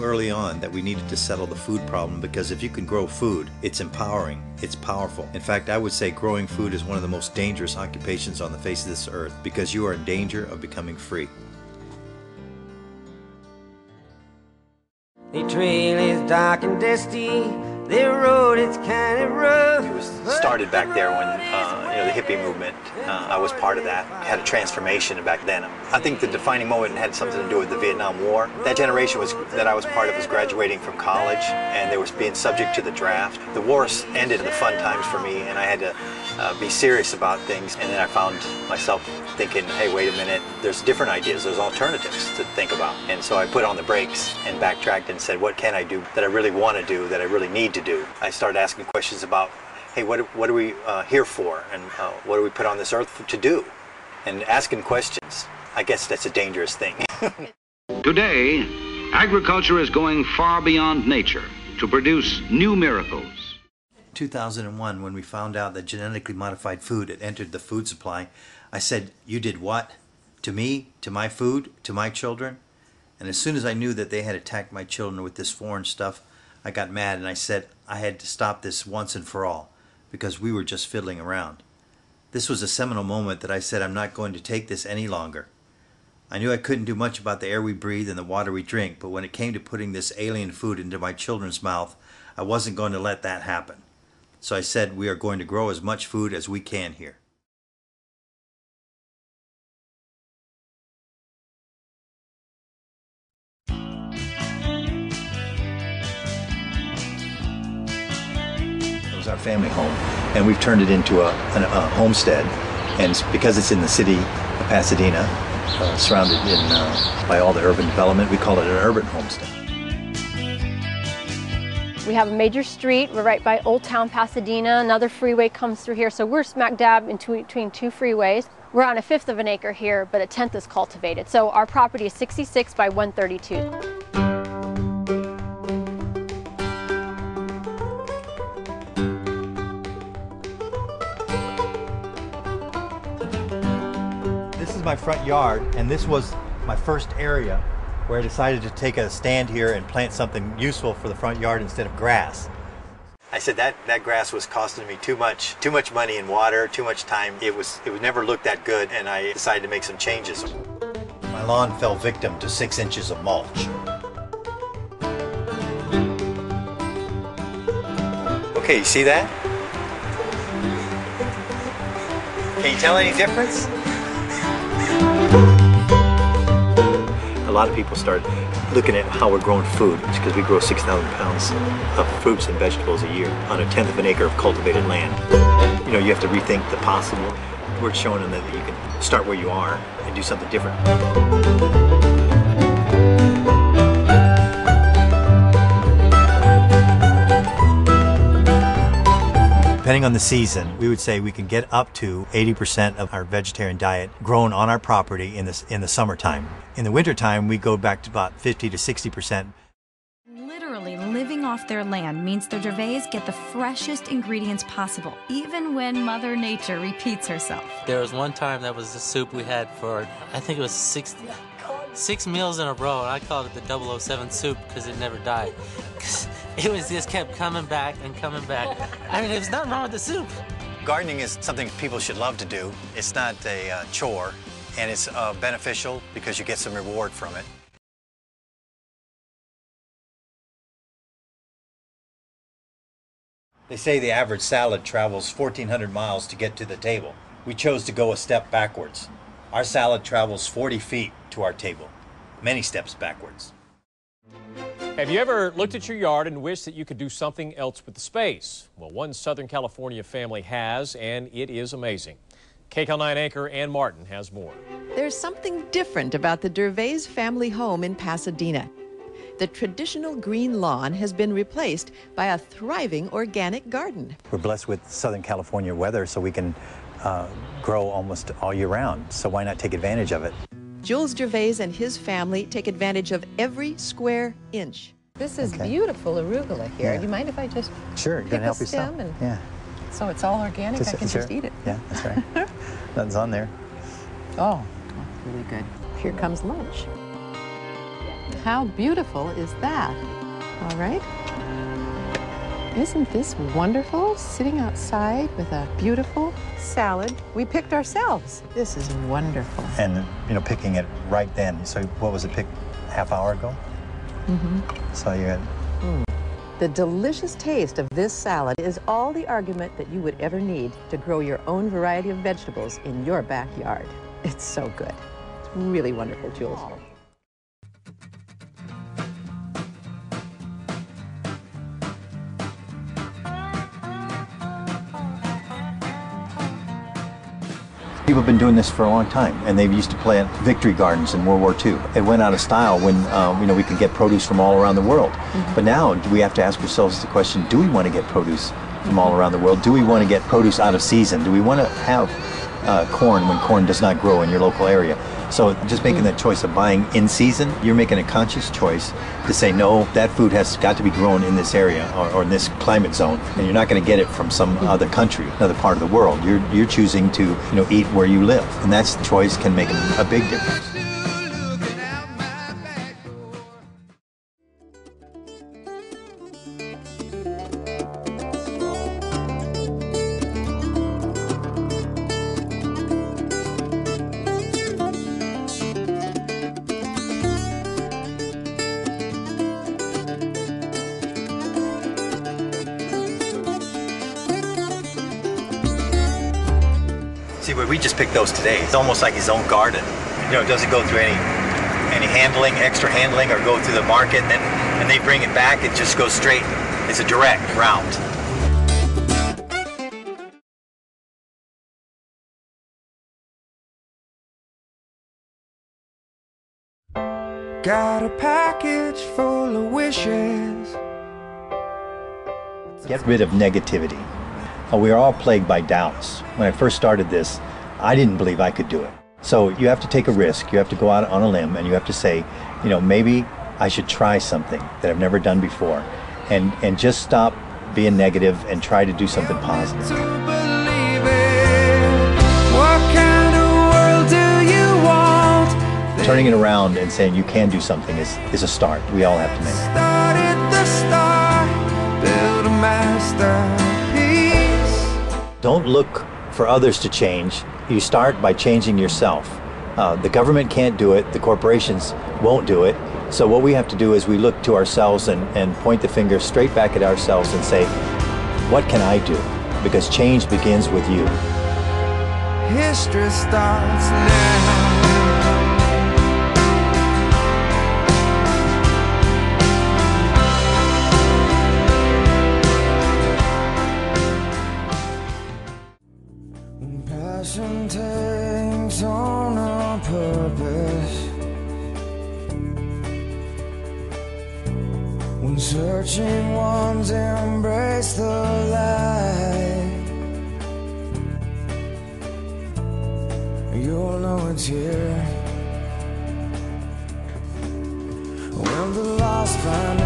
early on that we needed to settle the food problem, because if you can grow food, it's empowering, it's powerful. In fact, I would say growing food is one of the most dangerous occupations on the face of this earth, because you are in danger of becoming free. The trail is dark and dusty, the road is kind of rough. It was started back there when the hippie movement, I was part of that. It had a transformation back then. I think the defining moment had something to do with the Vietnam War. That generation that I was part of was graduating from college, and they were being subject to the draft. The war ended the fun times for me, and I had to be serious about things. And then I found myself thinking, hey, wait a minute, there's different ideas, there's alternatives to think about. And so I put on the brakes and backtracked and said, what can I do that I really want to do, that I really need to do? I started asking questions about, hey, what are we here for, and what do we put on this earth to do? And asking questions, I guess that's a dangerous thing. Today, agriculture is going far beyond nature to produce new miracles. 2001, when we found out that genetically modified food had entered the food supply, I said, you did what? To me, to my food, to my children? And as soon as I knew that they had attacked my children with this foreign stuff, I got mad and I said I had to stop this once and for all, because we were just fiddling around. This was a seminal moment that I said I'm not going to take this any longer. I knew I couldn't do much about the air we breathe and the water we drink, but when it came to putting this alien food into my children's mouth, I wasn't going to let that happen. So I said we are going to grow as much food as we can here. Our family home, and we've turned it into a homestead, and because it's in the city of Pasadena, surrounded by all the urban development, we call it an urban homestead. We have a major street. We're right by Old Town Pasadena. Another freeway comes through here, so we're smack dab in between two freeways. We're on 1/5 of an acre here, but 1/10 is cultivated, so our property is 66 by 132. This is my front yard, and this was my first area where I decided to take a stand here and plant something useful for the front yard instead of grass. I said that grass was costing me too much money and water, too much time. It would never look that good, and I decided to make some changes. My lawn fell victim to 6 inches of mulch. Okay, you see that? Can you tell any difference? A lot of people start looking at how we're growing food. It's because we grow 6,000 pounds of fruits and vegetables a year on 1/10 of an acre of cultivated land. You have to rethink the possible. We're showing them that you can start where you are and do something different. Depending on the season, we would say we can get up to 80% of our vegetarian diet grown on our property in the summertime. In the wintertime, we go back to about 50 to 60%. Literally living off their land means the Dervaes get the freshest ingredients possible, even when Mother Nature repeats herself. There was one time that was the soup we had for, I think it was six meals in a row, and I called it the 007 soup because it never died. It just kept coming back and coming back. I mean, there's nothing wrong with the soup. Gardening is something people should love to do. It's not a chore, and it's beneficial because you get some reward from it. They say the average salad travels 1,400 miles to get to the table. We chose to go a step backwards. Our salad travels 40 feet to our table, many steps backwards. Have you ever looked at your yard and wished that you could do something else with the space? Well, one Southern California family has, and it is amazing. KCAL 9 anchor Ann Martin has more. There's something different about the Dervaes family home in Pasadena. The traditional green lawn has been replaced by a thriving organic garden. We're blessed with Southern California weather, so we can grow almost all year round. So why not take advantage of it? Jules Dervaes and his family take advantage of every square inch. This is beautiful arugula here. Yeah. Do you mind if I just Sure, you can help yourself. And yeah. So it's all organic, I can just eat it. Yeah, that's right. Nothing's on there. Oh, really good. Here comes lunch. How beautiful is that? All right. Isn't this wonderful? Sitting outside with a beautiful salad we picked ourselves. This is wonderful. And, you know, picking it right then. So what was it, picked half hour ago? Mm-hmm. So you had... The delicious taste of this salad is all the argument that you would ever need to grow your own variety of vegetables in your backyard. It's so good. It's really wonderful, Jules. People have been doing this for a long time, and they used to plant victory gardens in World War II. It went out of style when you know, we could get produce from all around the world. Mm-hmm. But now we have to ask ourselves the question, do we want to get produce from all around the world? Do we want to get produce out of season? Do we want to have corn when corn does not grow in your local area? So just making that choice of buying in season, you're making a conscious choice to say, no, that food has got to be grown in this area or in this climate zone, and you're not going to get it from some other country, another part of the world. You're choosing to, you know, eat where you live, and that choice can make a big difference. See, but we just picked those today. It's almost like his own garden. You know, it doesn't go through any handling, extra handling, or go through the market, and they bring it back. It just goes straight. It's a direct route. Got a package full of wishes. Get rid of negativity. We are all plagued by doubts. When I first started this, I didn't believe I could do it. So you have to take a risk. You have to go out on a limb, and you have to say, you know, maybe I should try something that I've never done before, and just stop being negative and try to do something positive. What kind of world do you want? Turning it around and saying you can do something is a start. We all have to make it. Start at the start, build a masterpiece. Don't look for others to change. You start by changing yourself. The government can't do it. The corporations won't do it. So what we have to do is we look to ourselves and point the finger straight back at ourselves and say, what can I do? Because change begins with you. History starts now. Passion takes on a purpose. When searching ones embrace the light, you'll know it's here. When the lost find